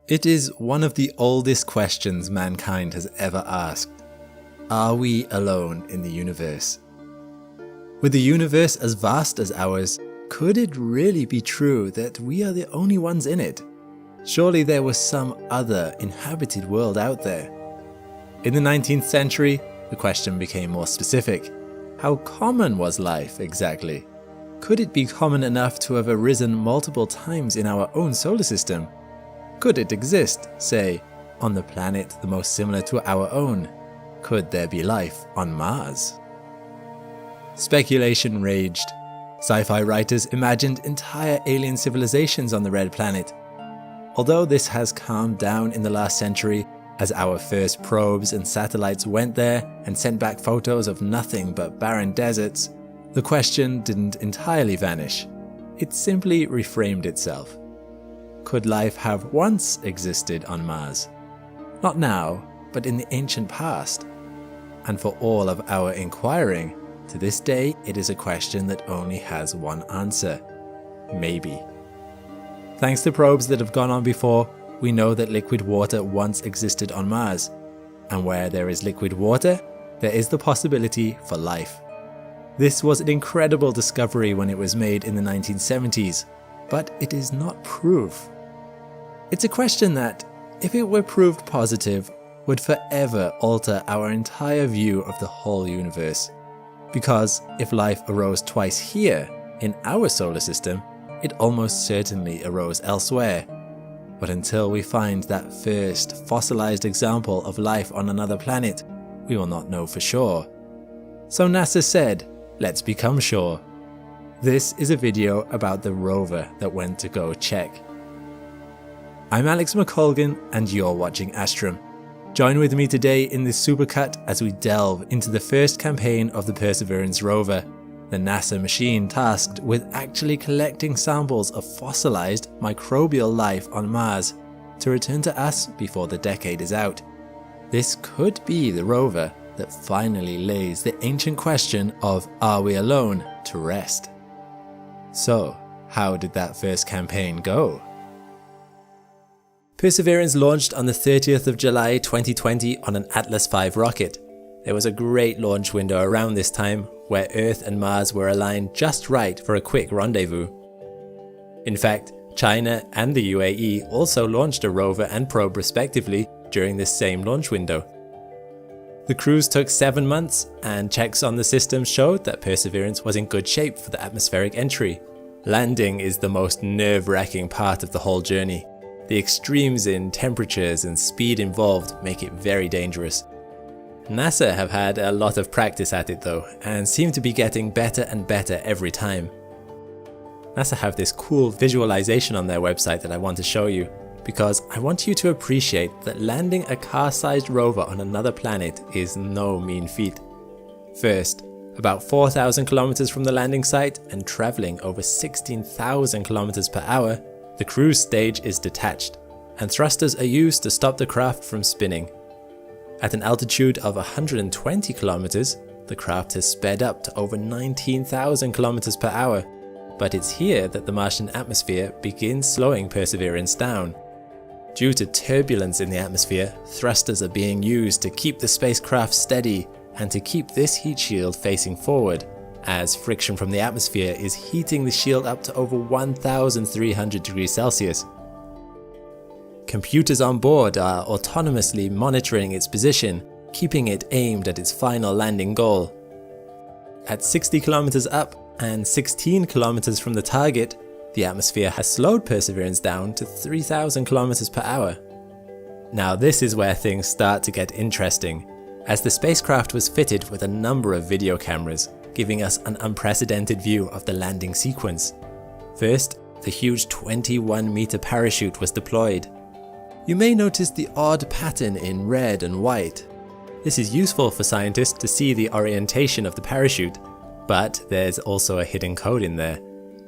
It is one of the oldest questions mankind has ever asked. Are we alone in the universe? With the universe as vast as ours, could it really be true that we are the only ones in it? Surely there was some other inhabited world out there. In the 19th century, the question became more specific. How common was life exactly? Could it be common enough to have arisen multiple times in our own solar system? Could it exist, say, on the planet the most similar to our own? Could there be life on Mars? Speculation raged. Sci-fi writers imagined entire alien civilizations on the red planet. Although this has calmed down in the last century, as our first probes and satellites went there and sent back photos of nothing but barren deserts, the question didn't entirely vanish. It simply reframed itself. Could life have once existed on Mars? Not now, but in the ancient past. And for all of our inquiring, to this day it is a question that only has one answer. Maybe. Thanks to probes that have gone on before, we know that liquid water once existed on Mars. And where there is liquid water, there is the possibility for life. This was an incredible discovery when it was made in the 1970s, but it is not proof. It's a question that, if it were proved positive, would forever alter our entire view of the whole universe. Because if life arose twice here, in our solar system, it almost certainly arose elsewhere. But until we find that first fossilized example of life on another planet, we will not know for sure. So NASA said, let's become sure. This is a video about the rover that went to go check. I'm Alex McColgan and you're watching Astrum. Join with me today in this supercut as we delve into the first campaign of the Perseverance rover, the NASA machine tasked with actually collecting samples of fossilized microbial life on Mars to return to us before the decade is out. This could be the rover that finally lays the ancient question of are we alone to rest. So, how did that first campaign go? Perseverance launched on the 30th of July 2020 on an Atlas V rocket. There was a great launch window around this time where Earth and Mars were aligned just right for a quick rendezvous. In fact, China and the UAE also launched a rover and probe respectively during this same launch window. The cruise took 7 months, and checks on the system showed that Perseverance was in good shape for the atmospheric entry. Landing is the most nerve-wracking part of the whole journey. The extremes in temperatures and speed involved make it very dangerous. NASA have had a lot of practice at it though, and seem to be getting better and better every time. NASA have this cool visualization on their website that I want to show you, because I want you to appreciate that landing a car-sized rover on another planet is no mean feat. First, about 4,000 kilometers from the landing site and traveling over 16,000 kilometers per hour, the cruise stage is detached, and thrusters are used to stop the craft from spinning. At an altitude of 120 kilometers, the craft has sped up to over 19,000 kilometers per hour, but it's here that the Martian atmosphere begins slowing Perseverance down. Due to turbulence in the atmosphere, thrusters are being used to keep the spacecraft steady and to keep this heat shield facing forward, as friction from the atmosphere is heating the shield up to over 1,300 degrees Celsius. Computers on board are autonomously monitoring its position, keeping it aimed at its final landing goal. At 60 kilometers up and 16 kilometers from the target, the atmosphere has slowed Perseverance down to 3,000 kilometers per hour. Now this is where things start to get interesting, as the spacecraft was fitted with a number of video cameras, giving us an unprecedented view of the landing sequence. First, the huge 21-meter parachute was deployed. You may notice the odd pattern in red and white. This is useful for scientists to see the orientation of the parachute, but there's also a hidden code in there.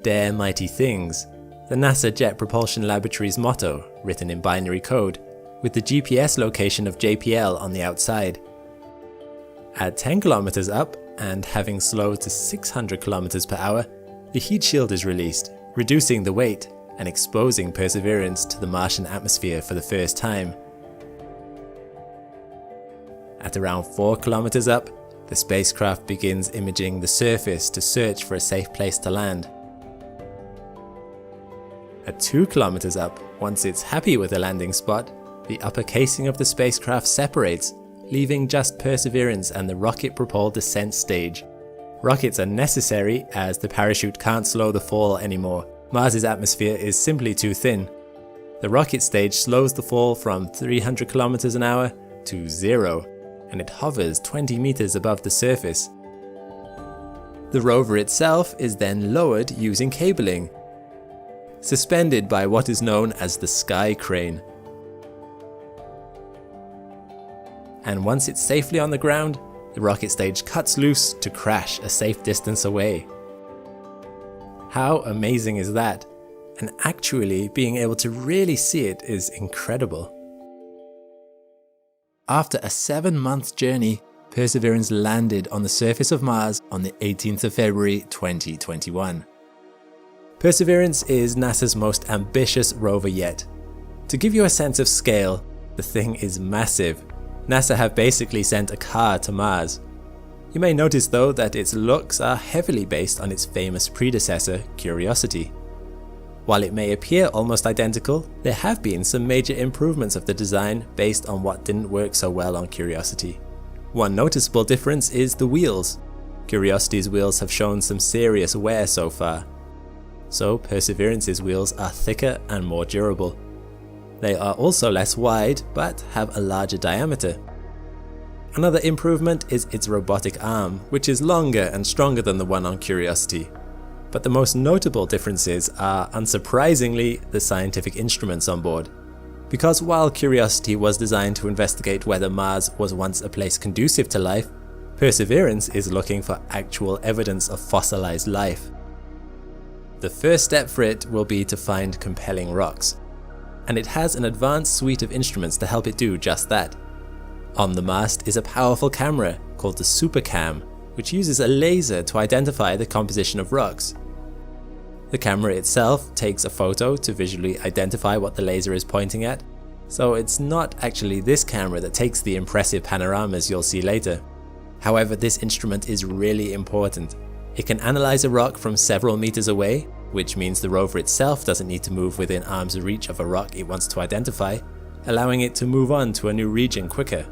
Dare mighty things, the NASA Jet Propulsion Laboratory's motto, written in binary code, with the GPS location of JPL on the outside. At 10 kilometers up, and having slowed to 600 kilometers per hour, the heat shield is released, reducing the weight, and exposing Perseverance to the Martian atmosphere for the first time. At around 4 kilometers up, the spacecraft begins imaging the surface to search for a safe place to land. At 2 kilometers up, once it's happy with the landing spot, the upper casing of the spacecraft separates, leaving just Perseverance and the rocket-propelled descent stage. Rockets are necessary as the parachute can't slow the fall anymore. Mars's atmosphere is simply too thin. The rocket stage slows the fall from 300 kilometers an hour to 0, and it hovers 20 meters above the surface. The rover itself is then lowered using cabling, suspended by what is known as the sky crane. And once it's safely on the ground, the rocket stage cuts loose to crash a safe distance away. How amazing is that? And actually being able to really see it is incredible. After a 7-month journey, Perseverance landed on the surface of Mars on the 18th of February 2021. Perseverance is NASA's most ambitious rover yet. To give you a sense of scale, the thing is massive. NASA have basically sent a car to Mars. You may notice though that its looks are heavily based on its famous predecessor, Curiosity. While it may appear almost identical, there have been some major improvements of the design based on what didn't work so well on Curiosity. One noticeable difference is the wheels. Curiosity's wheels have shown some serious wear so far. So Perseverance's wheels are thicker and more durable. They are also less wide, but have a larger diameter. Another improvement is its robotic arm, which is longer and stronger than the one on Curiosity. But the most notable differences are, unsurprisingly, the scientific instruments on board. Because while Curiosity was designed to investigate whether Mars was once a place conducive to life, Perseverance is looking for actual evidence of fossilized life. The first step for it will be to find compelling rocks, and it has an advanced suite of instruments to help it do just that. On the mast is a powerful camera called the Supercam, which uses a laser to identify the composition of rocks. The camera itself takes a photo to visually identify what the laser is pointing at, so it's not actually this camera that takes the impressive panoramas you'll see later. However, this instrument is really important. It can analyze a rock from several meters away, which means the rover itself doesn't need to move within arm's reach of a rock it wants to identify, allowing it to move on to a new region quicker.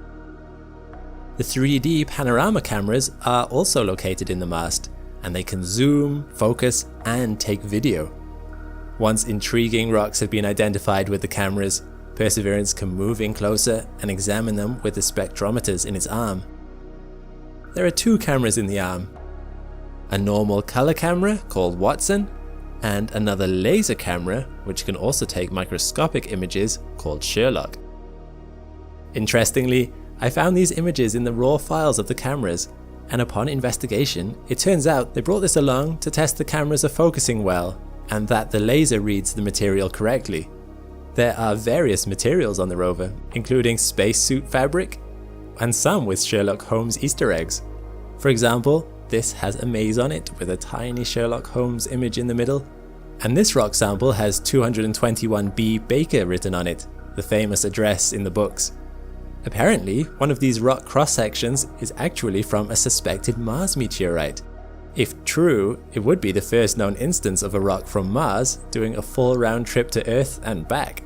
The 3D panorama cameras are also located in the mast, and they can zoom, focus, and take video. Once intriguing rocks have been identified with the cameras, Perseverance can move in closer and examine them with the spectrometers in its arm. There are 2 cameras in the arm, a normal color camera called Watson, and another laser camera which can also take microscopic images called Sherlock. Interestingly, I found these images in the raw files of the cameras, and upon investigation, it turns out they brought this along to test the cameras are focusing well, and that the laser reads the material correctly. There are various materials on the rover, including spacesuit fabric, and some with Sherlock Holmes Easter eggs. For example, this has a maze on it with a tiny Sherlock Holmes image in the middle, and this rock sample has 221B Baker written on it, the famous address in the books. Apparently, one of these rock cross-sections is actually from a suspected Mars meteorite. If true, it would be the first known instance of a rock from Mars doing a full round trip to Earth and back.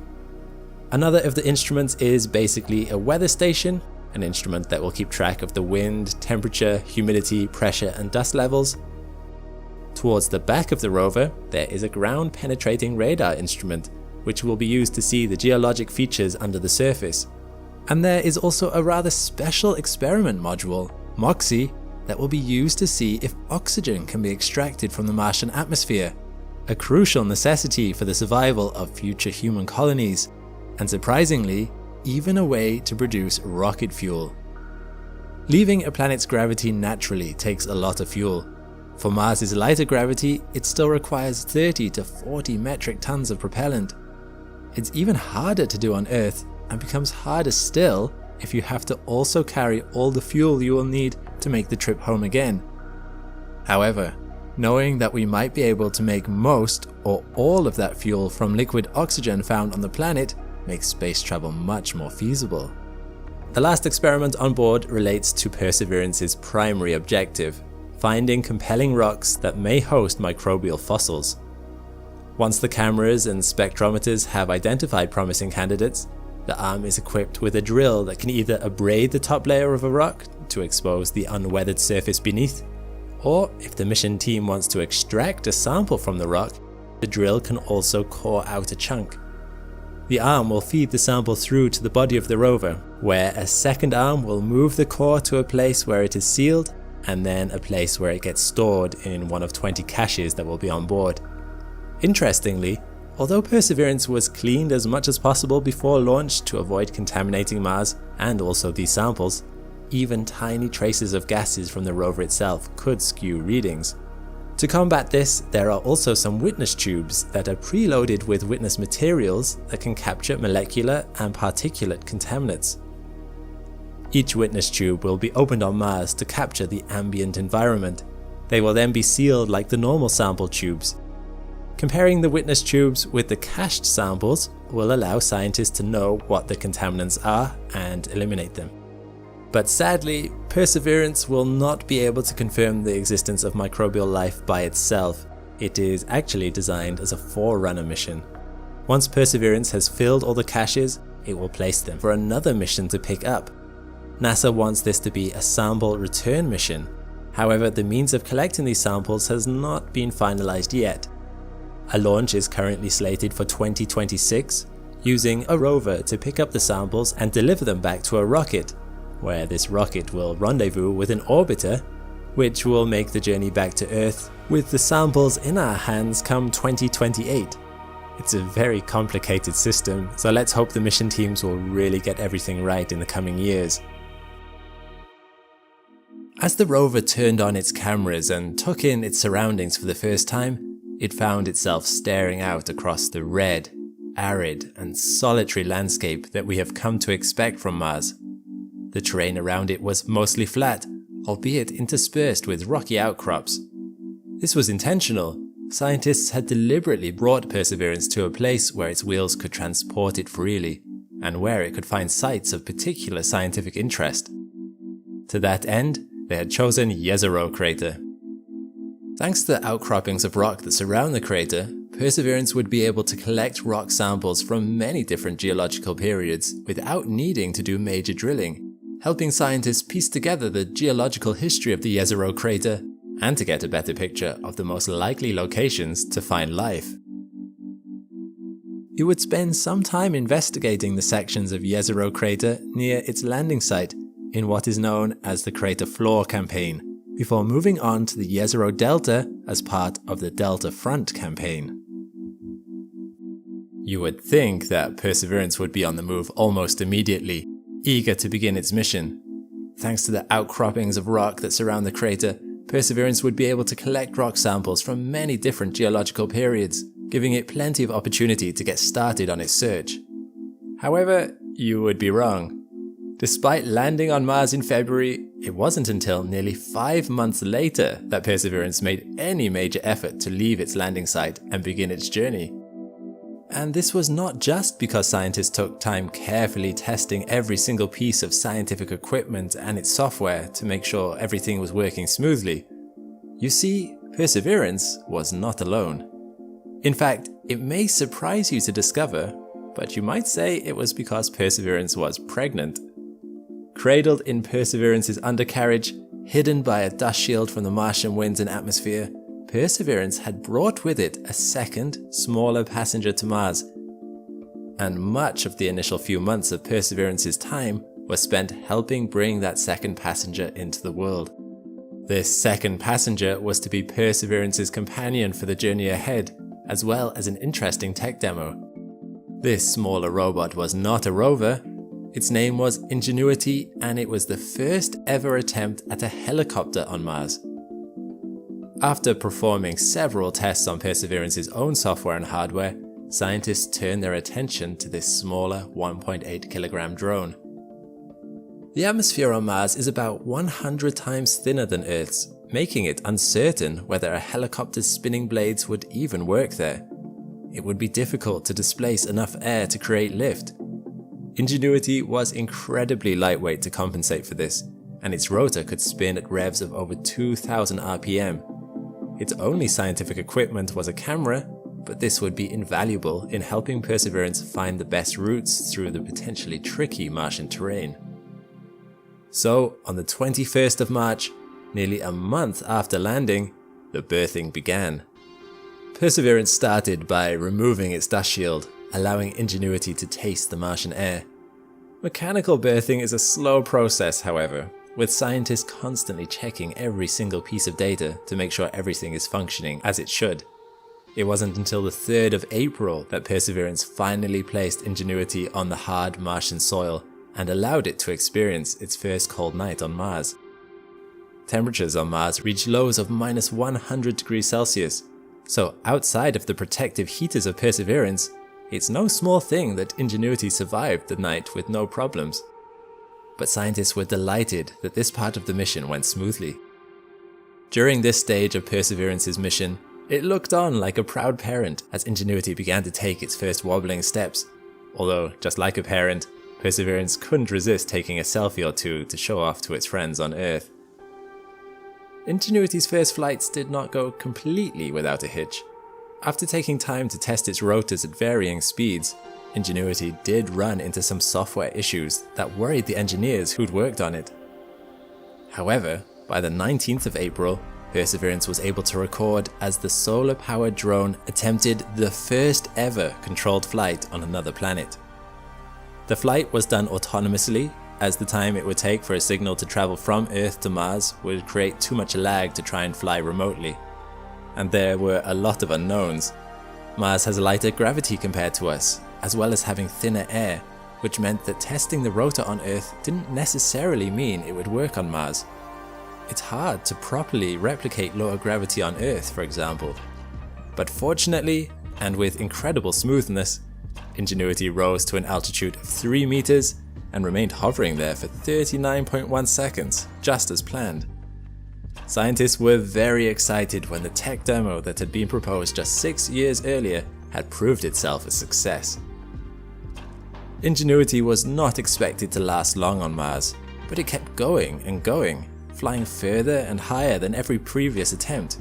Another of the instruments is basically a weather station, an instrument that will keep track of the wind, temperature, humidity, pressure, and dust levels. Towards the back of the rover, there is a ground-penetrating radar instrument, which will be used to see the geologic features under the surface. And there is also a rather special experiment module, MOXIE, that will be used to see if oxygen can be extracted from the Martian atmosphere, a crucial necessity for the survival of future human colonies, and surprisingly, even a way to produce rocket fuel. Leaving a planet's gravity naturally takes a lot of fuel. For Mars's lighter gravity, it still requires 30 to 40 metric tons of propellant. It's even harder to do on Earth, and becomes harder still if you have to also carry all the fuel you will need to make the trip home again. However, Knowing that we might be able to make most or all of that fuel from liquid oxygen found on the planet makes space travel much more feasible. The last experiment on board relates to Perseverance's primary objective, finding compelling rocks that may host microbial fossils. Once the cameras and spectrometers have identified promising candidates, the arm is equipped with a drill that can either abrade the top layer of a rock to expose the unweathered surface beneath, or if the mission team wants to extract a sample from the rock, the drill can also core out a chunk. The arm will feed the sample through to the body of the rover, where a second arm will move the core to a place where it is sealed, and then a place where it gets stored in one of 20 caches that will be on board. Interestingly, although Perseverance was cleaned as much as possible before launch to avoid contaminating Mars and also these samples, even tiny traces of gases from the rover itself could skew readings. To combat this, there are also some witness tubes that are preloaded with witness materials that can capture molecular and particulate contaminants. Each witness tube will be opened on Mars to capture the ambient environment. They will then be sealed like the normal sample tubes. Comparing the witness tubes with the cached samples will allow scientists to know what the contaminants are and eliminate them. But sadly, Perseverance will not be able to confirm the existence of microbial life by itself. It is actually designed as a forerunner mission. Once Perseverance has filled all the caches, it will place them for another mission to pick up. NASA wants this to be a sample return mission. However, the means of collecting these samples has not been finalized yet. A launch is currently slated for 2026, using a rover to pick up the samples and deliver them back to a rocket, where this rocket will rendezvous with an orbiter, which will make the journey back to Earth with the samples in our hands come 2028. It's a very complicated system, so let's hope the mission teams will really get everything right in the coming years. As the rover turned on its cameras and took in its surroundings for the first time, it found itself staring out across the red, arid, and solitary landscape that we have come to expect from Mars. The terrain around it was mostly flat, albeit interspersed with rocky outcrops. This was intentional. Scientists had deliberately brought Perseverance to a place where its wheels could transport it freely, and where it could find sites of particular scientific interest. To that end, they had chosen Jezero crater. Thanks to the outcroppings of rock that surround the crater, Perseverance would be able to collect rock samples from many different geological periods without needing to do major drilling, helping scientists piece together the geological history of the Jezero crater and to get a better picture of the most likely locations to find life. It would spend some time investigating the sections of Jezero crater near its landing site in what is known as the Crater Floor campaign, before moving on to the Jezero Delta as part of the Delta Front campaign. You would think that Perseverance would be on the move almost immediately, eager to begin its mission. Thanks to the outcroppings of rock that surround the crater, Perseverance would be able to collect rock samples from many different geological periods, giving it plenty of opportunity to get started on its search. However, you would be wrong. Despite landing on Mars in February, it wasn't until nearly 5 months later that Perseverance made any major effort to leave its landing site and begin its journey. And this was not just because scientists took time carefully testing every single piece of scientific equipment and its software to make sure everything was working smoothly. You see, Perseverance was not alone. In fact, it may surprise you to discover, but you might say it was because Perseverance was pregnant. Cradled in Perseverance's undercarriage, hidden by a dust shield from the Martian winds and atmosphere, Perseverance had brought with it a second, smaller passenger to Mars. And much of the initial few months of Perseverance's time was spent helping bring that second passenger into the world. This second passenger was to be Perseverance's companion for the journey ahead, as well as an interesting tech demo. This smaller robot was not a rover. Its name was Ingenuity, and it was the first ever attempt at a helicopter on Mars. After performing several tests on Perseverance's own software and hardware, scientists turned their attention to this smaller 1.8 kilogram drone. The atmosphere on Mars is about 100 times thinner than Earth's, making it uncertain whether a helicopter's spinning blades would even work there. It would be difficult to displace enough air to create lift. EXYiUH was incredibly lightweight to compensate for this, and its rotor could spin at revs of over 2,000 RPM. Its only scientific equipment was a camera, but this would be invaluable in helping Perseverance find the best routes through the potentially tricky Martian terrain. So, on the 21st of March, nearly a month after landing, the berthing began. Perseverance started by removing its dust shield, allowing EXYiUH to taste the Martian air. Mechanical berthing is a slow process, however, with scientists constantly checking every single piece of data to make sure everything is functioning as it should. It wasn't until the 3rd of April that Perseverance finally placed EXYiUH on the hard Martian soil and allowed it to experience its first cold night on Mars. Temperatures on Mars reach lows of -100 degrees Celsius, so outside of the protective heaters of Perseverance, it's no small thing that EXYiUH survived the night with no problems. But scientists were delighted that this part of the mission went smoothly. During this stage of Perseverance's mission, it looked on like a proud parent as EXYiUH began to take its first wobbling steps, although just like a parent, Perseverance couldn't resist taking a selfie or two to show off to its friends on Earth. EXYiUH's first flights did not go completely without a hitch. After taking time to test its rotors at varying speeds, EXYiUH did run into some software issues that worried the engineers who'd worked on it. However, by the 19th of April, Perseverance was able to record as the solar-powered drone attempted the first ever controlled flight on another planet. The flight was done autonomously, as the time it would take for a signal to travel from Earth to Mars would create too much lag to try and fly remotely. And there were a lot of unknowns. Mars has a lighter gravity compared to us, as well as having thinner air, which meant that testing the rotor on Earth didn't necessarily mean it would work on Mars. It's hard to properly replicate lower gravity on Earth, for example. But fortunately, and with incredible smoothness, EXYiUH rose to an altitude of 3 meters and remained hovering there for 39.1 seconds, just as planned. Scientists were very excited when the tech demo that had been proposed just 6 years earlier had proved itself a success. EXYiUH was not expected to last long on Mars, but it kept going and going, flying further and higher than every previous attempt.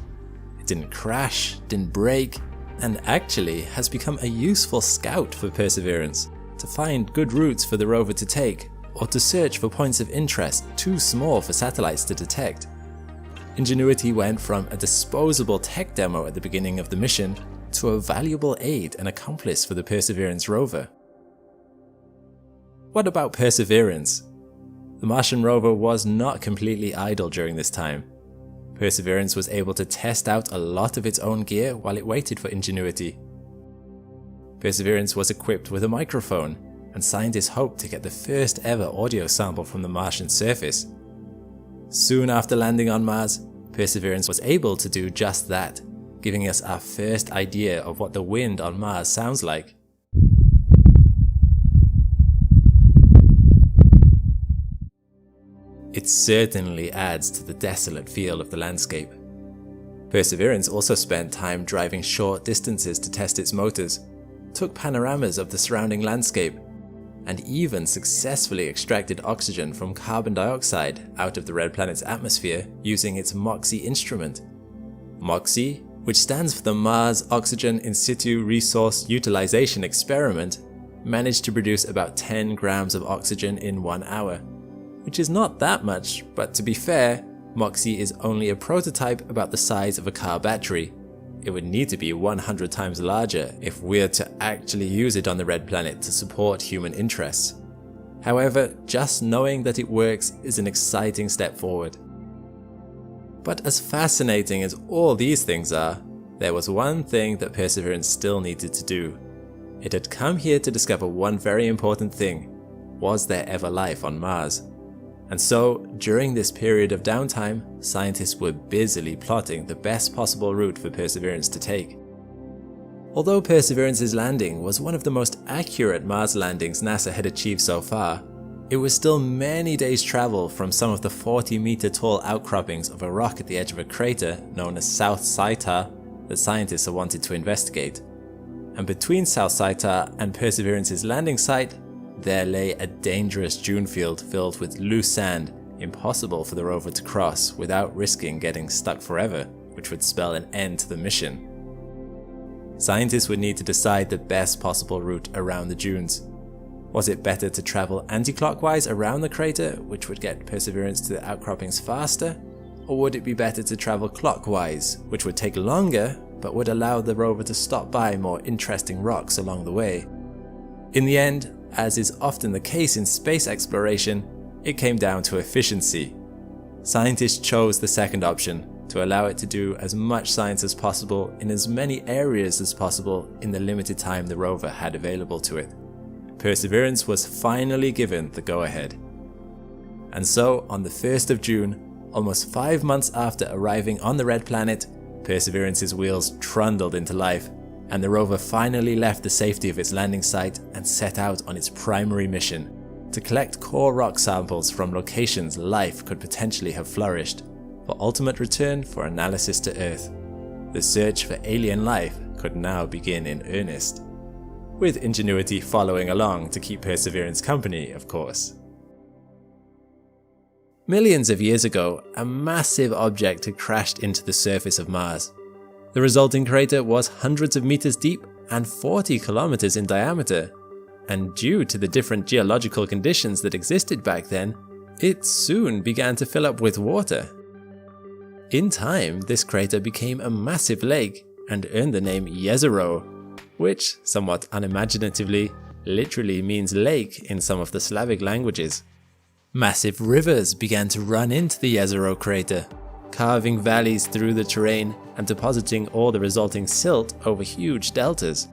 It didn't crash, didn't break, and actually has become a useful scout for Perseverance, to find good routes for the rover to take, or to search for points of interest too small for satellites to detect. EXYiUH went from a disposable tech demo at the beginning of the mission to a valuable aid and accomplice for the Perseverance rover. What about Perseverance? The Martian rover was not completely idle during this time. Perseverance was able to test out a lot of its own gear while it waited for EXYiUH. Perseverance was equipped with a microphone, and scientists hoped to get the first ever audio sample from the Martian surface. Soon after landing on Mars, Perseverance was able to do just that, giving us our first idea of what the wind on Mars sounds like. It certainly adds to the desolate feel of the landscape. Perseverance also spent time driving short distances to test its motors, took panoramas of the surrounding landscape, and even successfully extracted oxygen from carbon dioxide out of the red planet's atmosphere using its MOXIE instrument. MOXIE, which stands for the Mars Oxygen In Situ Resource Utilization Experiment, managed to produce about 10 grams of oxygen in 1 hour, which is not that much, but to be fair, MOXIE is only a prototype about the size of a car battery. It would need to be 100 times larger if we're to actually use it on the red planet to support human interests. However, just knowing that it works is an exciting step forward. But as fascinating as all these things are, there was one thing that Perseverance still needed to do. It had come here to discover one very important thing. Was there ever life on Mars? And so, during this period of downtime, scientists were busily plotting the best possible route for Perseverance to take. Although Perseverance's landing was one of the most accurate Mars landings NASA had achieved so far, it was still many days' travel from some of the 40-meter tall outcroppings of a rock at the edge of a crater known as South EXYiUh6AKFw that scientists have wanted to investigate. And between South EXYiUh6AKFw and Perseverance's landing site, there lay a dangerous dune field filled with loose sand, impossible for the rover to cross without risking getting stuck forever, which would spell an end to the mission. Scientists would need to decide the best possible route around the dunes. Was it better to travel anti-clockwise around the crater, which would get Perseverance to the outcroppings faster? Or would it be better to travel clockwise, which would take longer, but would allow the rover to stop by more interesting rocks along the way? In the end, as is often the case in space exploration, it came down to efficiency. Scientists chose the second option, to allow it to do as much science as possible in as many areas as possible in the limited time the rover had available to it. Perseverance was finally given the go-ahead. And so, on the 1st of June, almost 5 months after arriving on the Red Planet, Perseverance's wheels trundled into life, and the rover finally left the safety of its landing site and set out on its primary mission, to collect core rock samples from locations life could potentially have flourished, for ultimate return for analysis to Earth. The search for alien life could now begin in earnest. With Ingenuity following along to keep Perseverance company, of course. Millions of years ago, a massive object had crashed into the surface of Mars. The resulting crater was hundreds of meters deep and 40 kilometers in diameter, and due to the different geological conditions that existed back then, it soon began to fill up with water. In time, this crater became a massive lake and earned the name EXYiUh6AKFw, which, somewhat unimaginatively, literally means lake in some of the Slavic languages. Massive rivers began to run into the EXYiUh6AKFw crater, carving valleys through the terrain and depositing all the resulting silt over huge deltas.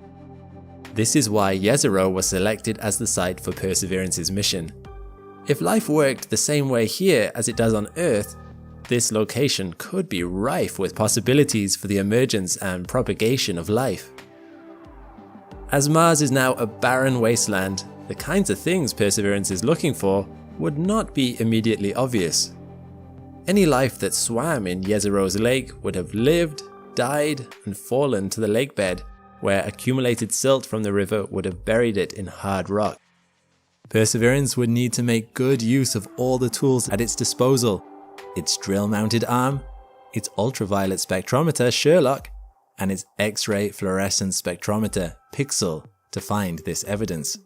This is why EXYiUh6AKFw was selected as the site for Perseverance's mission. If life worked the same way here as it does on Earth, this location could be rife with possibilities for the emergence and propagation of life. As Mars is now a barren wasteland, the kinds of things Perseverance is looking for would not be immediately obvious. Any life that swam in EXYiUh6AKFw's lake would have lived, died, and fallen to the lakebed, where accumulated silt from the river would have buried it in hard rock. Perseverance would need to make good use of all the tools at its disposal: its drill-mounted arm, its ultraviolet spectrometer Sherlock, and its X-ray fluorescence spectrometer Pixel to find this evidence.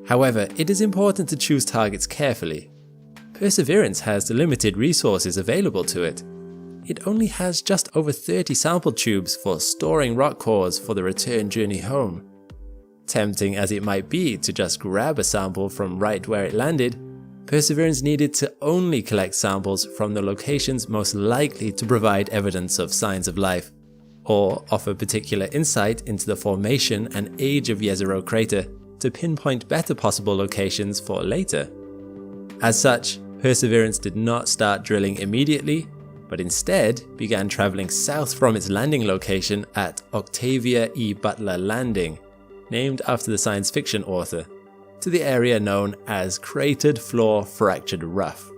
However, it is important to choose targets carefully. Perseverance has limited resources available to it. It only has just over 30 sample tubes for storing rock cores for the return journey home. Tempting as it might be to just grab a sample from right where it landed, Perseverance needed to only collect samples from the locations most likely to provide evidence of signs of life, or offer particular insight into the formation and age of EXYiUh6AKFw crater to pinpoint better possible locations for later. As such, Perseverance did not start drilling immediately, but instead began traveling south from its landing location at Octavia E. Butler Landing, named after the science fiction author, to the area known as Cratered Floor Fractured Rough.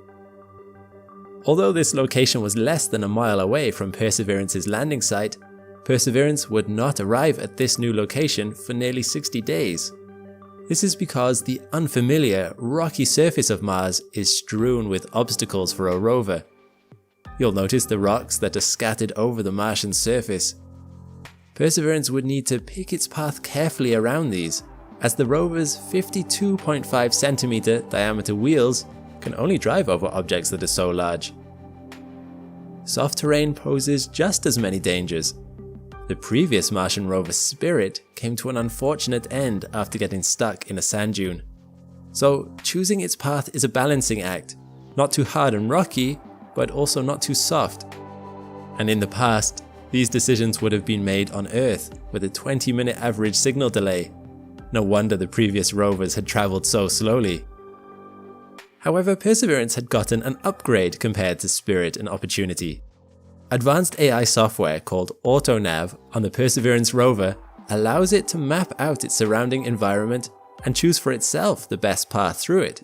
Although this location was less than a mile away from Perseverance's landing site, Perseverance would not arrive at this new location for nearly 60 days. This is because the unfamiliar, rocky surface of Mars is strewn with obstacles for a rover. You'll notice the rocks that are scattered over the Martian surface. Perseverance would need to pick its path carefully around these, as the rover's 52.5 centimeter diameter wheels can only drive over objects that are so large. Soft terrain poses just as many dangers. The previous Martian rover Spirit came to an unfortunate end after getting stuck in a sand dune. So choosing its path is a balancing act, not too hard and rocky, but also not too soft. And in the past, these decisions would have been made on Earth with a 20-minute average signal delay. No wonder the previous rovers had travelled so slowly. However, Perseverance had gotten an upgrade compared to Spirit and Opportunity. Advanced AI software called AutoNav on the Perseverance rover allows it to map out its surrounding environment and choose for itself the best path through it,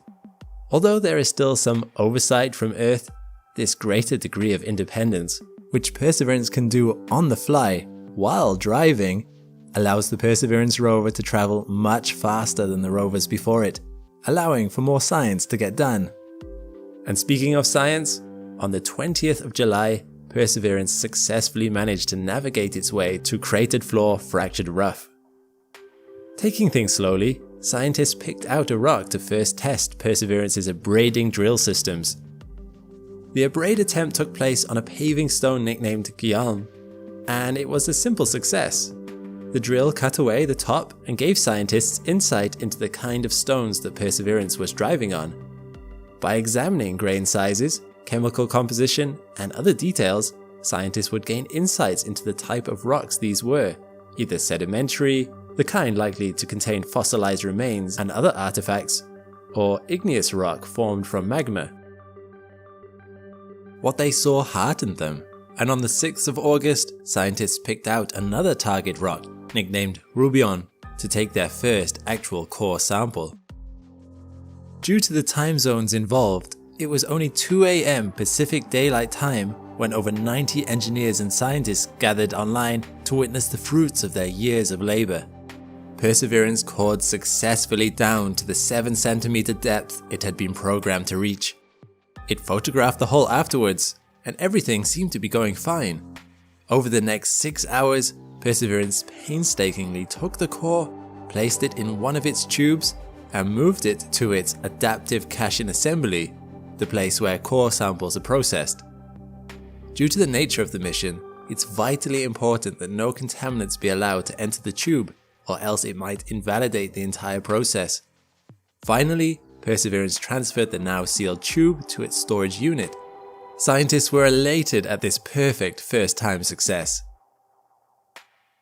Although there is still some oversight from Earth, this greater degree of independence, which Perseverance can do on the fly while driving, allows the Perseverance rover to travel much faster than the rovers before it, allowing for more science to get done. And speaking of science, on the 20th of July, Perseverance successfully managed to navigate its way to cratered floor fractured rough. Taking things slowly, scientists picked out a rock to first test Perseverance's abrading drill systems. The abrade attempt took place on a paving stone nicknamed Guillaume, and it was a simple success. The drill cut away the top and gave scientists insight into the kind of stones that Perseverance was driving on. By examining grain sizes, chemical composition, and other details, scientists would gain insights into the type of rocks these were, either sedimentary, the kind likely to contain fossilized remains and other artifacts, or igneous rock formed from magma. What they saw heartened them, and on the 6th of August, scientists picked out another target rock, nicknamed Rubion, to take their first actual core sample. Due to the time zones involved, it was only 2 AM Pacific Daylight Time when over 90 engineers and scientists gathered online to witness the fruits of their years of labor. Perseverance cored successfully down to the 7 centimeter depth it had been programmed to reach. It photographed the hole afterwards, and everything seemed to be going fine. Over the next 6 hours, Perseverance painstakingly took the core, placed it in one of its tubes, and moved it to its adaptive cache-in assembly, the place where core samples are processed. Due to the nature of the mission, it's vitally important that no contaminants be allowed to enter the tube, or else it might invalidate the entire process. Finally, Perseverance transferred the now sealed tube to its storage unit. Scientists were elated at this perfect first-time success.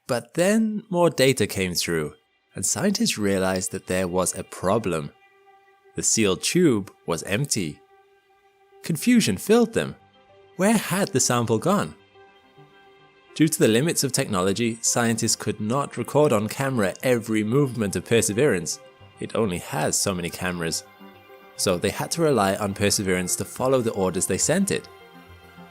But then more data came through, and scientists realized that there was a problem. The sealed tube was empty. Confusion filled them. Where had the sample gone? Due to the limits of technology, scientists could not record on camera every movement of Perseverance. It only has so many cameras. So they had to rely on Perseverance to follow the orders they sent it.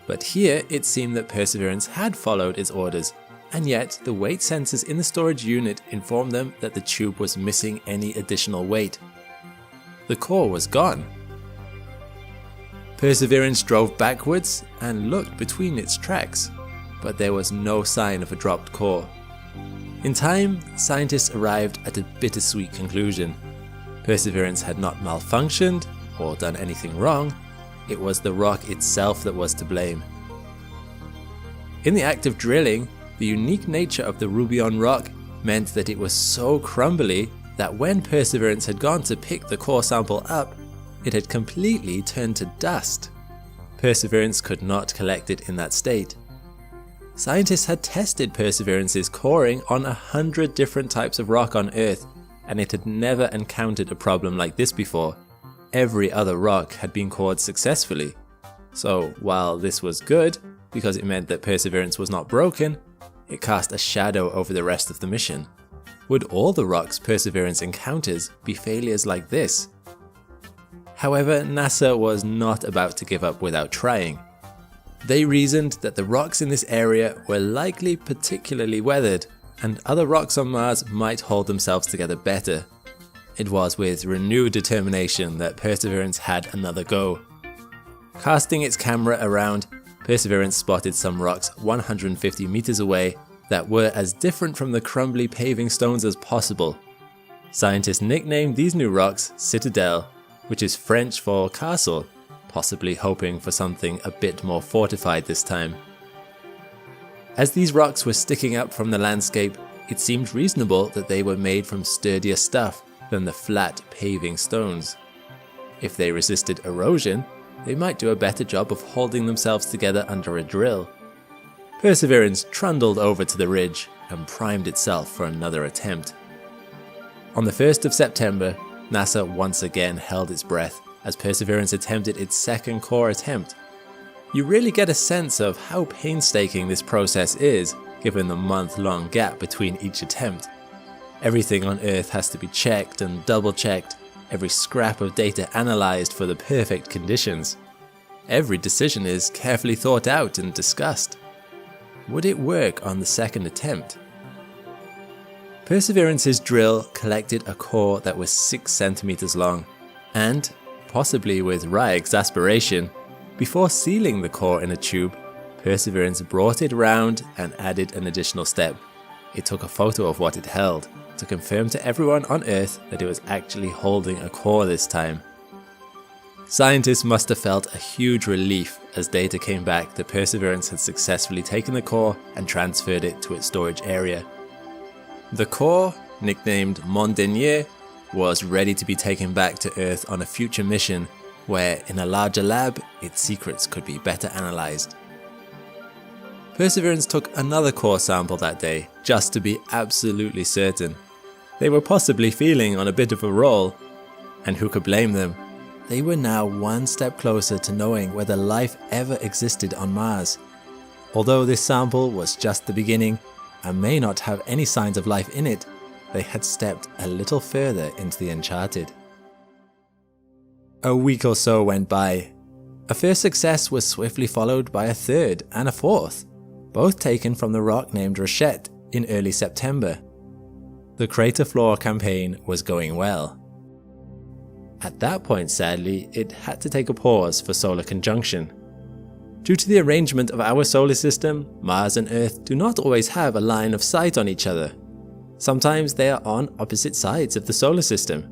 But here it seemed that Perseverance had followed its orders, and yet the weight sensors in the storage unit informed them that the tube was missing any additional weight. The core was gone. Perseverance drove backwards and looked between its tracks, but there was no sign of a dropped core. In time, scientists arrived at a bittersweet conclusion. Perseverance had not malfunctioned or done anything wrong, it was the rock itself that was to blame. In the act of drilling, the unique nature of the Rubion rock meant that it was so crumbly that when Perseverance had gone to pick the core sample up, it had completely turned to dust. Perseverance could not collect it in that state. Scientists had tested Perseverance's coring on 100 different types of rock on Earth, and it had never encountered a problem like this before. Every other rock had been cored successfully. So while this was good, because it meant that Perseverance was not broken, it cast a shadow over the rest of the mission. Would all the rocks Perseverance encounters be failures like this? However, NASA was not about to give up without trying. They reasoned that the rocks in this area were likely particularly weathered, and other rocks on Mars might hold themselves together better. It was with renewed determination that Perseverance had another go. Casting its camera around, Perseverance spotted some rocks 150 meters away that were as different from the crumbly paving stones as possible. Scientists nicknamed these new rocks Citadel, which is French for castle, possibly hoping for something a bit more fortified this time. As these rocks were sticking up from the landscape, it seemed reasonable that they were made from sturdier stuff than the flat paving stones. If they resisted erosion, they might do a better job of holding themselves together under a drill. Perseverance trundled over to the ridge and primed itself for another attempt. On the 1st of September, NASA once again held its breath as Perseverance attempted its second core attempt. You really get a sense of how painstaking this process is, given the month-long gap between each attempt. Everything on Earth has to be checked and double-checked, every scrap of data analysed for the perfect conditions. Every decision is carefully thought out and discussed. Would it work on the second attempt? Perseverance's drill collected a core that was 6 centimeters long, and, possibly with wry exasperation, before sealing the core in a tube, Perseverance brought it round and added an additional step. It took a photo of what it held, to confirm to everyone on Earth that it was actually holding a core this time. Scientists must have felt a huge relief as data came back that Perseverance had successfully taken the core and transferred it to its storage area. The core, nicknamed Mondenier, was ready to be taken back to Earth on a future mission where, in a larger lab, its secrets could be better analysed. Perseverance took another core sample that day, just to be absolutely certain. They were possibly feeling on a bit of a roll, and who could blame them? They were now one step closer to knowing whether life ever existed on Mars. Although this sample was just the beginning, and may not have any signs of life in it, they had stepped a little further into the uncharted. A week or so went by. A first success was swiftly followed by a third and a fourth, both taken from the rock named Rochette in early September. The crater floor campaign was going well. At that point, sadly, it had to take a pause for solar conjunction. Due to the arrangement of our solar system, Mars and Earth do not always have a line of sight on each other. Sometimes they are on opposite sides of the solar system.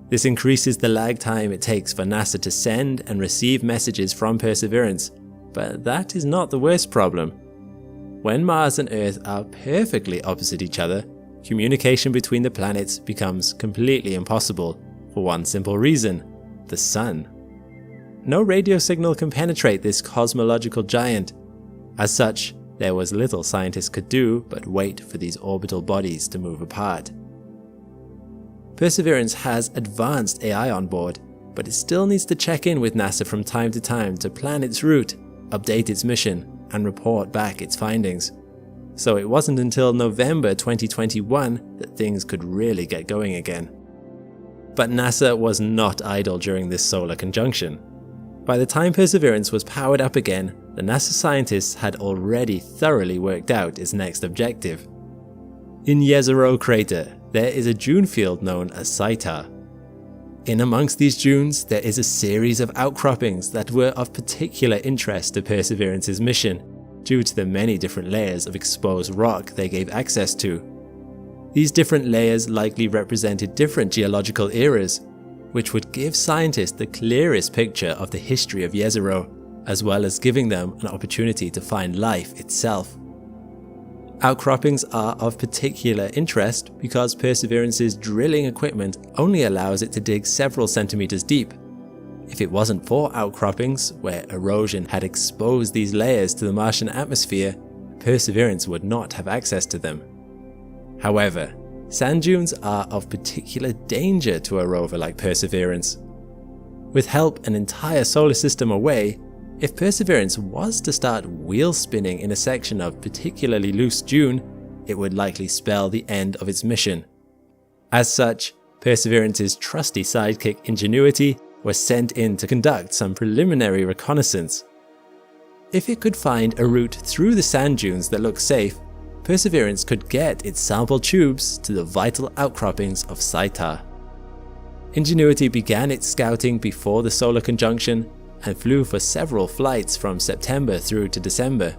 This increases the lag time it takes for NASA to send and receive messages from Perseverance, but that is not the worst problem. When Mars and Earth are perfectly opposite each other, communication between the planets becomes completely impossible for one simple reason: the Sun. No radio signal can penetrate this cosmological giant. As such, there was little scientists could do but wait for these orbital bodies to move apart. Perseverance has advanced AI on board, but it still needs to check in with NASA from time to time to plan its route, update its mission, and report back its findings. So it wasn't until November 2021 that things could really get going again. But NASA was not idle during this solar conjunction. By the time Perseverance was powered up again, the NASA scientists had already thoroughly worked out its next objective. In EXYiUh6AKFw crater, there is a dune field known as EXYiUh6AKFw. In amongst these dunes, there is a series of outcroppings that were of particular interest to Perseverance's mission, due to the many different layers of exposed rock they gave access to. These different layers likely represented different geological eras, which would give scientists the clearest picture of the history of EXYiUh6, as well as giving them an opportunity to find life itself. Outcroppings are of particular interest because Perseverance's drilling equipment only allows it to dig several centimeters deep. If it wasn't for outcroppings, where erosion had exposed these layers to the Martian atmosphere, Perseverance would not have access to them. However, sand dunes are of particular danger to a rover like Perseverance. With help an entire solar system away, if Perseverance was to start wheel spinning in a section of particularly loose dune, it would likely spell the end of its mission. As such, Perseverance's trusty sidekick EXYiUh6AKFw was sent in to conduct some preliminary reconnaissance. If it could find a route through the sand dunes that looked safe, Perseverance could get its sample tubes to the vital outcroppings of EXYiUh6AKFw. EXYiUh6AKFw began its scouting before the solar conjunction and flew for several flights from September through to December.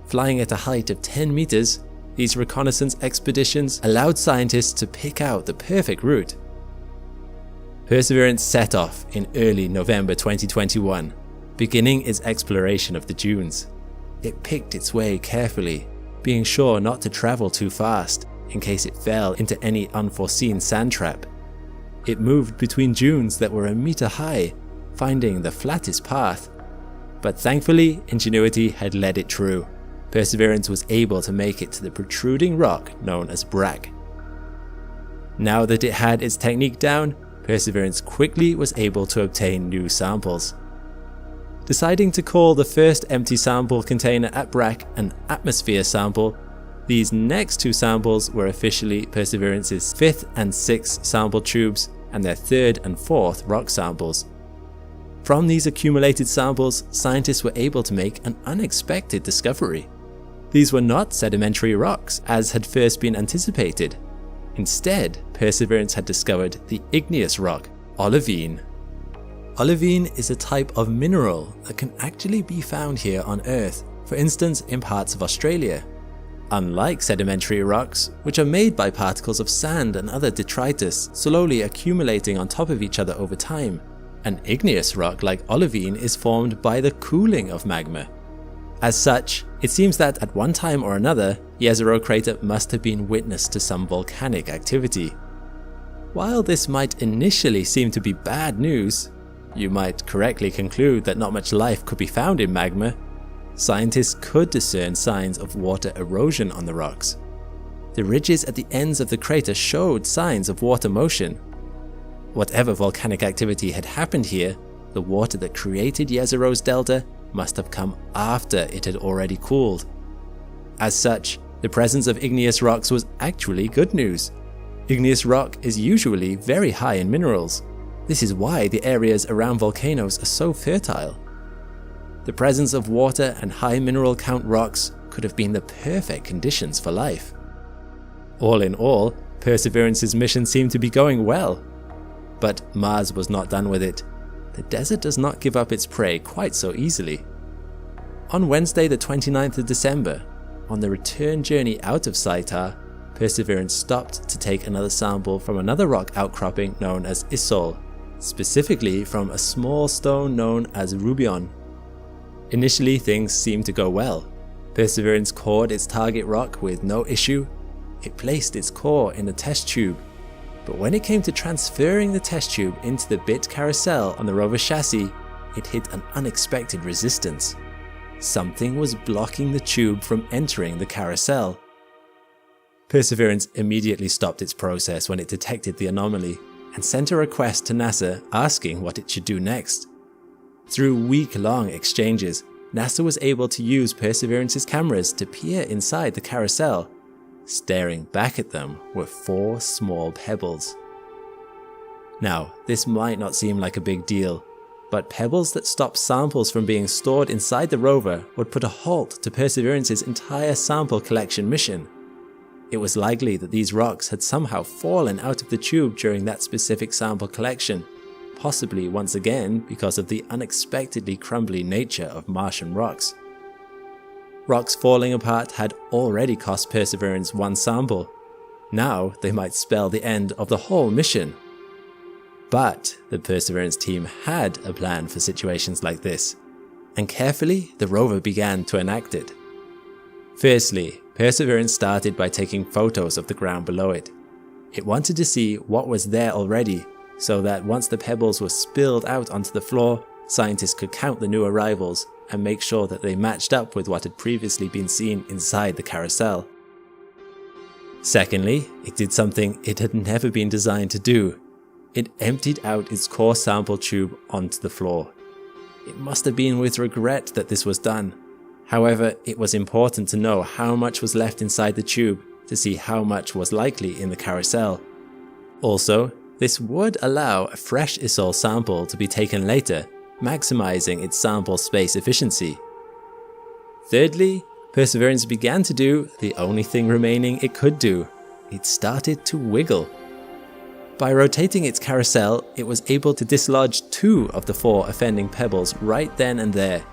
Flying at a height of 10 meters, these reconnaissance expeditions allowed scientists to pick out the perfect route. Perseverance set off in early November 2021, beginning its exploration of the dunes. It picked its way carefully, being sure not to travel too fast in case it fell into any unforeseen sand trap. It moved between dunes that were a meter high, finding the flattest path. But thankfully, EXYiUh6AKFw had led it true. Perseverance was able to make it to the protruding rock known as Brack. Now that it had its technique down, Perseverance quickly was able to obtain new samples. Deciding to call the first empty sample container at Brack an atmosphere sample, these next two samples were officially Perseverance's 5th and 6th sample tubes and their third and fourth rock samples. From these accumulated samples, scientists were able to make an unexpected discovery. These were not sedimentary rocks, as had first been anticipated. Instead, Perseverance had discovered the igneous rock, olivine. Olivine is a type of mineral that can actually be found here on Earth, for instance in parts of Australia. Unlike sedimentary rocks, which are made by particles of sand and other detritus slowly accumulating on top of each other over time, an igneous rock like olivine is formed by the cooling of magma. As such, it seems that at one time or another, EXYiUh crater must have been witness to some volcanic activity. While this might initially seem to be bad news, you might correctly conclude that not much life could be found in magma. Scientists could discern signs of water erosion on the rocks. The ridges at the ends of the crater showed signs of water motion. Whatever volcanic activity had happened here, the water that created EXYiUh's delta must have come after it had already cooled. As such, the presence of igneous rocks was actually good news. Igneous rock is usually very high in minerals. This is why the areas around volcanoes are so fertile. The presence of water and high mineral count rocks could have been the perfect conditions for life. All in all, Perseverance's mission seemed to be going well. But Mars was not done with it. The desert does not give up its prey quite so easily. On Wednesday the 29th of December, on the return journey out of EXYiUh, Perseverance stopped to take another sample from another rock outcropping known as EXYiUh, specifically from a small stone known as rubion. Initially things seemed to go well. Perseverance cored its target rock with no issue. It placed its core in the test tube. But when it came to transferring the test tube into the bit carousel on the rover's chassis, it hit an unexpected resistance. Something was blocking the tube from entering the carousel. Perseverance immediately stopped its process when it detected the anomaly and sent a request to NASA asking what it should do next. Through week-long exchanges, NASA was able to use Perseverance's cameras to peer inside the carousel. Staring back at them were 4 small pebbles. Now, this might not seem like a big deal, but pebbles that stop samples from being stored inside the rover would put a halt to Perseverance's entire sample collection mission. It was likely that these rocks had somehow fallen out of the tube during that specific sample collection, possibly once again because of the unexpectedly crumbly nature of Martian rocks. Rocks falling apart had already cost Perseverance 1 sample. Now they might spell the end of the whole mission. But the Perseverance team had a plan for situations like this, and carefully the rover began to enact it. Firstly, Perseverance started by taking photos of the ground below it. It wanted to see what was there already, so that once the pebbles were spilled out onto the floor, scientists could count the new arrivals and make sure that they matched up with what had previously been seen inside the carousel. Secondly, it did something it had never been designed to do. It emptied out its core sample tube onto the floor. It must have been with regret that this was done. However, it was important to know how much was left inside the tube to see how much was likely in the carousel. Also, this would allow a fresh EXYiUh sample to be taken later, maximizing its sample space efficiency. Thirdly, Perseverance began to do the only thing remaining it could do. It started to wiggle. By rotating its carousel, it was able to dislodge 2 of the 4 offending pebbles right then and there.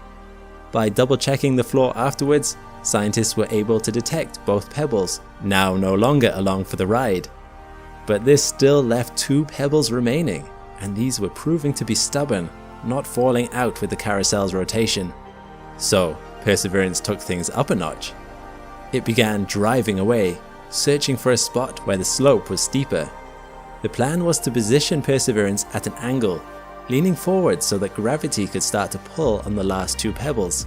By double-checking the floor afterwards, scientists were able to detect both pebbles, now no longer along for the ride. But this still left 2 pebbles remaining, and these were proving to be stubborn, not falling out with the carousel's rotation. So, Perseverance took things up a notch. It began driving away, searching for a spot where the slope was steeper. The plan was to position Perseverance at an angle, leaning forward so that gravity could start to pull on the last 2 pebbles.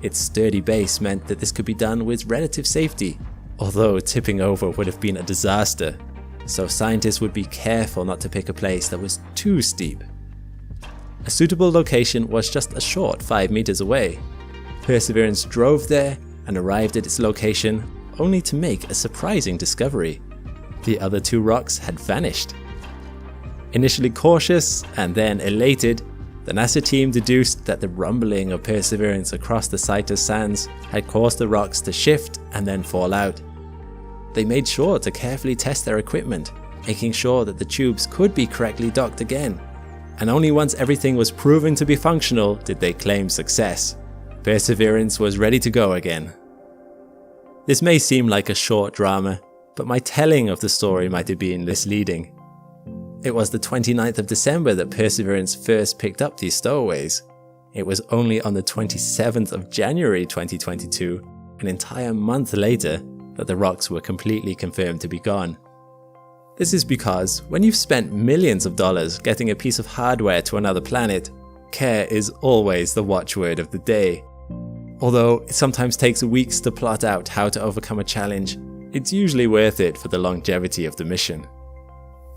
Its sturdy base meant that this could be done with relative safety, although tipping over would have been a disaster, so scientists would be careful not to pick a place that was too steep. A suitable location was just a short 5 meters away. Perseverance drove there and arrived at its location, only to make a surprising discovery. The other 2 rocks had vanished. Initially cautious and then elated, the NASA team deduced that the rumbling of Perseverance across the Saita sands had caused the rocks to shift and then fall out. They made sure to carefully test their equipment, making sure that the tubes could be correctly docked again. And only once everything was proven to be functional did they claim success. Perseverance was ready to go again. This may seem like a short drama, but my telling of the story might have been misleading. It was the 29th of December that Perseverance first picked up these stowaways. It was only on the 27th of January 2022, an entire month later, that the rocks were completely confirmed to be gone. This is because when you've spent millions of dollars getting a piece of hardware to another planet, care is always the watchword of the day. Although it sometimes takes weeks to plot out how to overcome a challenge, it's usually worth it for the longevity of the mission.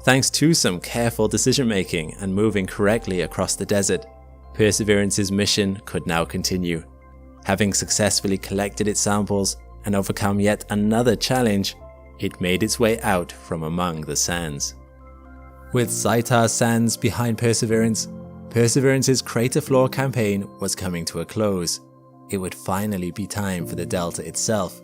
Thanks to some careful decision making and moving correctly across the desert, Perseverance's mission could now continue. Having successfully collected its samples and overcome yet another challenge, it made its way out from among the sands. With Saita sands behind Perseverance, Perseverance's crater floor campaign was coming to a close. It would finally be time for the delta itself.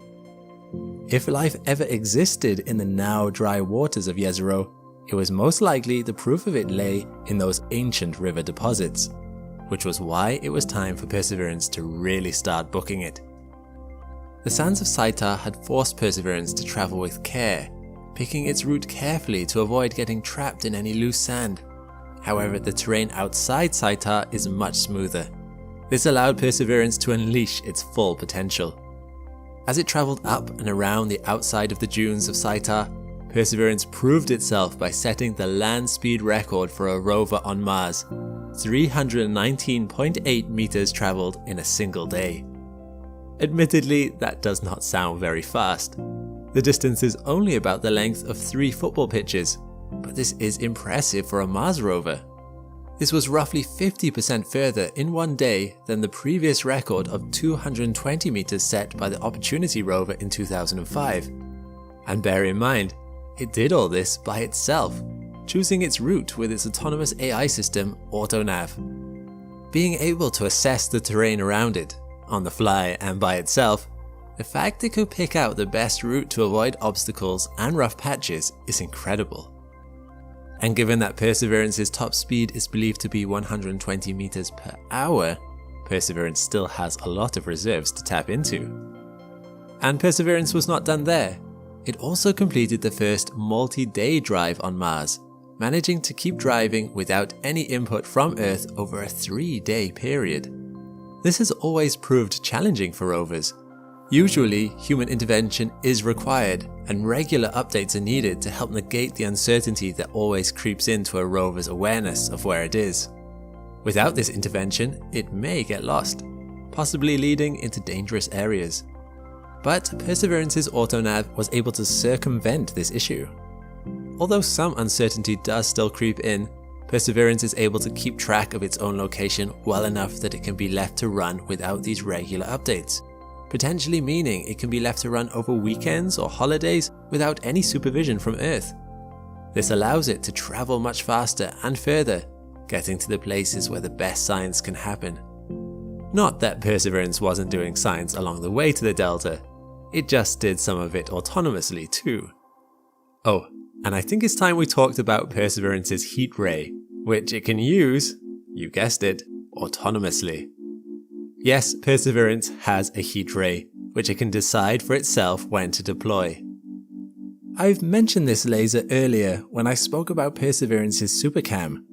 If life ever existed in the now dry waters of EXYiUh6, it was most likely the proof of it lay in those ancient river deposits, which was why it was time for Perseverance to really start booking it. The sands of Saita had forced Perseverance to travel with care, picking its route carefully to avoid getting trapped in any loose sand. However, the terrain outside Saita is much smoother. This allowed Perseverance to unleash its full potential. As it travelled up and around the outside of the dunes of Saita, Perseverance proved itself by setting the land speed record for a rover on Mars, 319.8 meters travelled in a single day. Admittedly, that does not sound very fast. The distance is only about the length of 3 football pitches, but this is impressive for a Mars rover. This was roughly 50% further in one day than the previous record of 220 meters set by the Opportunity rover in 2005. And bear in mind, it did all this by itself, choosing its route with its autonomous AI system, AutoNav. Being able to assess the terrain around it, on the fly and by itself, the fact it could pick out the best route to avoid obstacles and rough patches is incredible. And given that Perseverance's top speed is believed to be 120 meters per hour, Perseverance still has a lot of reserves to tap into. And Perseverance was not done there. It also completed the first multi-day drive on Mars, managing to keep driving without any input from Earth over a 3-day period. This has always proved challenging for rovers. Usually, human intervention is required, and regular updates are needed to help negate the uncertainty that always creeps into a rover's awareness of where it is. Without this intervention, it may get lost, possibly leading into dangerous areas. But Perseverance's AutoNav was able to circumvent this issue. Although some uncertainty does still creep in, Perseverance is able to keep track of its own location well enough that it can be left to run without these regular updates, potentially meaning it can be left to run over weekends or holidays without any supervision from Earth. This allows it to travel much faster and further, getting to the places where the best science can happen. Not that Perseverance wasn't doing science along the way to the Delta, it just did some of it autonomously too. Oh, and I think it's time we talked about Perseverance's heat ray, which it can use, you guessed it, autonomously. Yes, Perseverance has a heat ray, which it can decide for itself when to deploy. I've mentioned this laser earlier when I spoke about Perseverance's supercam.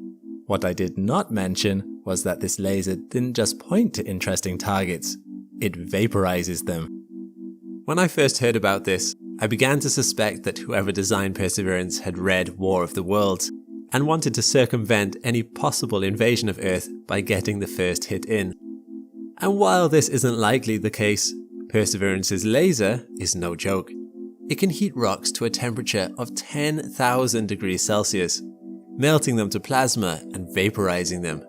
What I did not mention was that this laser didn't just point to interesting targets, it vaporizes them. When I first heard about this, I began to suspect that whoever designed Perseverance had read War of the Worlds and wanted to circumvent any possible invasion of Earth by getting the first hit in. And while this isn't likely the case, Perseverance's laser is no joke. It can heat rocks to a temperature of 10,000 degrees Celsius, melting them to plasma and vaporizing them.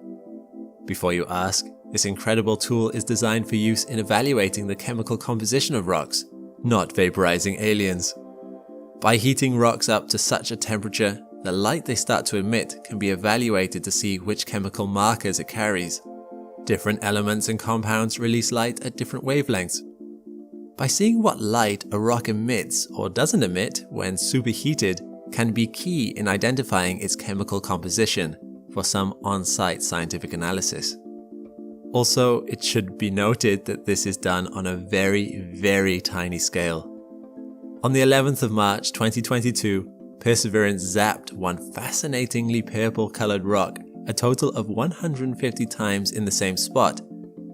Before you ask, this incredible tool is designed for use in evaluating the chemical composition of rocks, not vaporizing aliens. By heating rocks up to such a temperature, the light they start to emit can be evaluated to see which chemical markers it carries. Different elements and compounds release light at different wavelengths. By seeing what light a rock emits or doesn't emit when superheated can be key in identifying its chemical composition for some on-site scientific analysis. Also, it should be noted that this is done on a very, very tiny scale. On the 11th of March 2022, Perseverance zapped one fascinatingly purple-colored rock a total of 150 times in the same spot,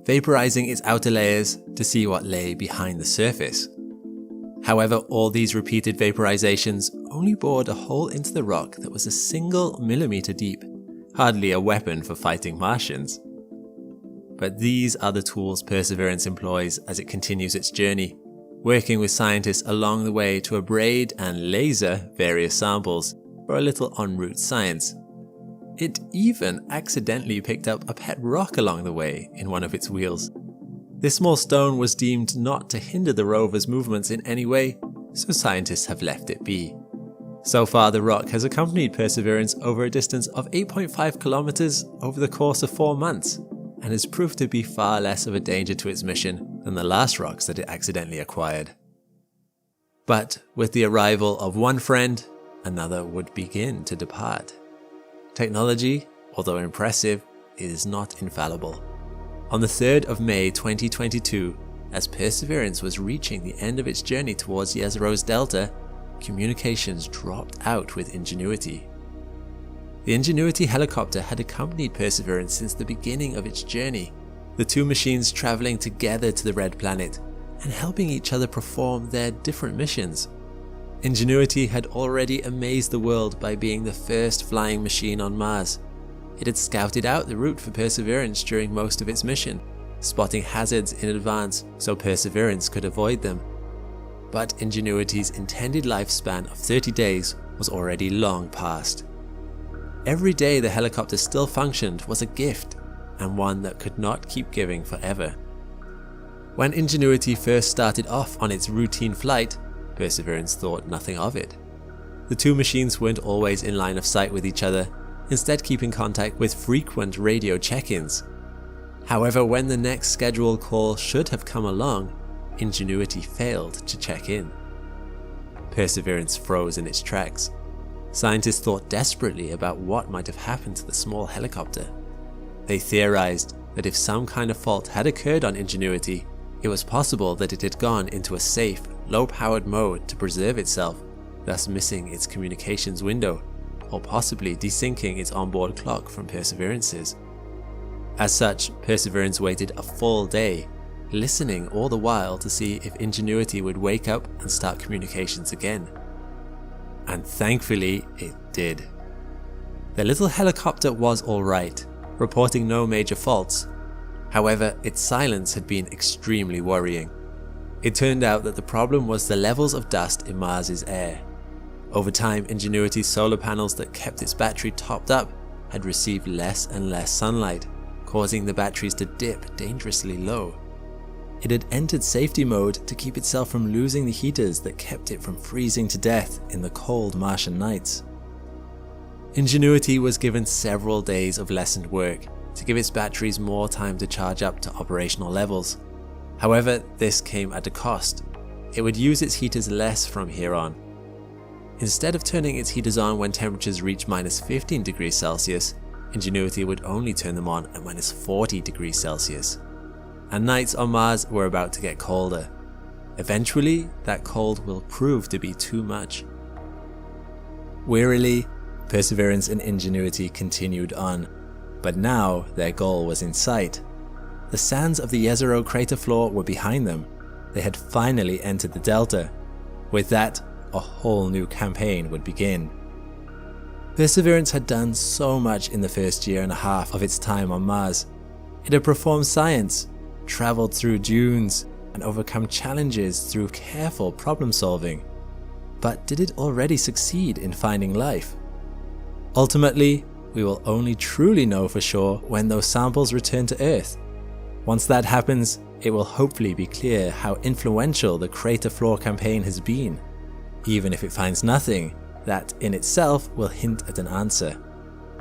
vaporizing its outer layers to see what lay behind the surface. However, all these repeated vaporizations only bored a hole into the rock that was a single millimeter deep, hardly a weapon for fighting Martians. But these are the tools Perseverance employs as it continues its journey, working with scientists along the way to abrade and laser various samples for a little en route science. It even accidentally picked up a pet rock along the way in one of its wheels. This small stone was deemed not to hinder the rover's movements in any way, so scientists have left it be. So far, the rock has accompanied Perseverance over a distance of 8.5 kilometers over the course of 4 months, and has proved to be far less of a danger to its mission than the last rocks that it accidentally acquired. But with the arrival of one friend, another would begin to depart. Technology, although impressive, is not infallible. On the 3rd of May 2022, as Perseverance was reaching the end of its journey towards Jezero's Delta, communications dropped out with Ingenuity. The Ingenuity helicopter had accompanied Perseverance since the beginning of its journey, the two machines traveling together to the Red Planet and helping each other perform their different missions. Ingenuity had already amazed the world by being the first flying machine on Mars. It had scouted out the route for Perseverance during most of its mission, spotting hazards in advance so Perseverance could avoid them. But Ingenuity's intended lifespan of 30 days was already long past. Every day the helicopter still functioned was a gift, and one that could not keep giving forever. When Ingenuity first started off on its routine flight, Perseverance thought nothing of it. The two machines weren't always in line of sight with each other, instead keeping contact with frequent radio check-ins. However, when the next scheduled call should have come along, Ingenuity failed to check in. Perseverance froze in its tracks. Scientists thought desperately about what might have happened to the small helicopter. They theorized that if some kind of fault had occurred on Ingenuity, it was possible that it had gone into a safe, low-powered mode to preserve itself, thus missing its communications window, or possibly desyncing its onboard clock from Perseverance's. As such, Perseverance waited a full day, listening all the while to see if Ingenuity would wake up and start communications again. And thankfully, it did. The little helicopter was alright, reporting no major faults. However, its silence had been extremely worrying. It turned out that the problem was the levels of dust in Mars's air. Over time, Ingenuity's solar panels that kept its battery topped up had received less and less sunlight, causing the batteries to dip dangerously low. It had entered safety mode to keep itself from losing the heaters that kept it from freezing to death in the cold Martian nights. Ingenuity was given several days of lessened work to give its batteries more time to charge up to operational levels. However, this came at a cost. It would use its heaters less from here on. Instead of turning its heaters on when temperatures reached -15 degrees Celsius, Ingenuity would only turn them on at -40 degrees Celsius. And nights on Mars were about to get colder. Eventually, that cold will prove to be too much. Wearily, Perseverance and Ingenuity continued on, but now their goal was in sight. The sands of the Jezero crater floor were behind them. They had finally entered the Delta. With that, a whole new campaign would begin. Perseverance had done so much in the first year and a half of its time on Mars. It had performed science, traveled through dunes, and overcome challenges through careful problem solving. But did it already succeed in finding life? Ultimately, we will only truly know for sure when those samples return to Earth. Once that happens, it will hopefully be clear how influential the crater floor campaign has been. Even if it finds nothing, that in itself will hint at an answer.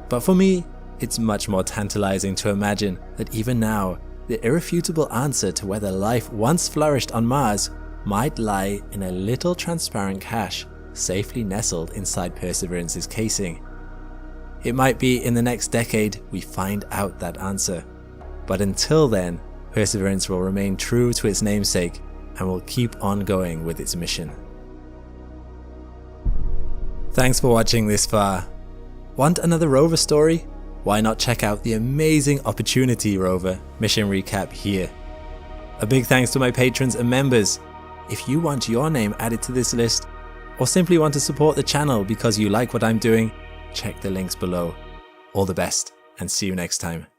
But for me, it's much more tantalizing to imagine that even now, the irrefutable answer to whether life once flourished on Mars might lie in a little transparent cache safely nestled inside Perseverance's casing. It might be in the next decade we find out that answer, but until then, Perseverance will remain true to its namesake and will keep on going with its mission. Thanks for watching this far. Want another rover story? Why not check out the amazing Opportunity rover mission recap here. A big thanks to my patrons and members. If you want your name added to this list, or simply want to support the channel because you like what I'm doing, check the links below. All the best, and see you next time.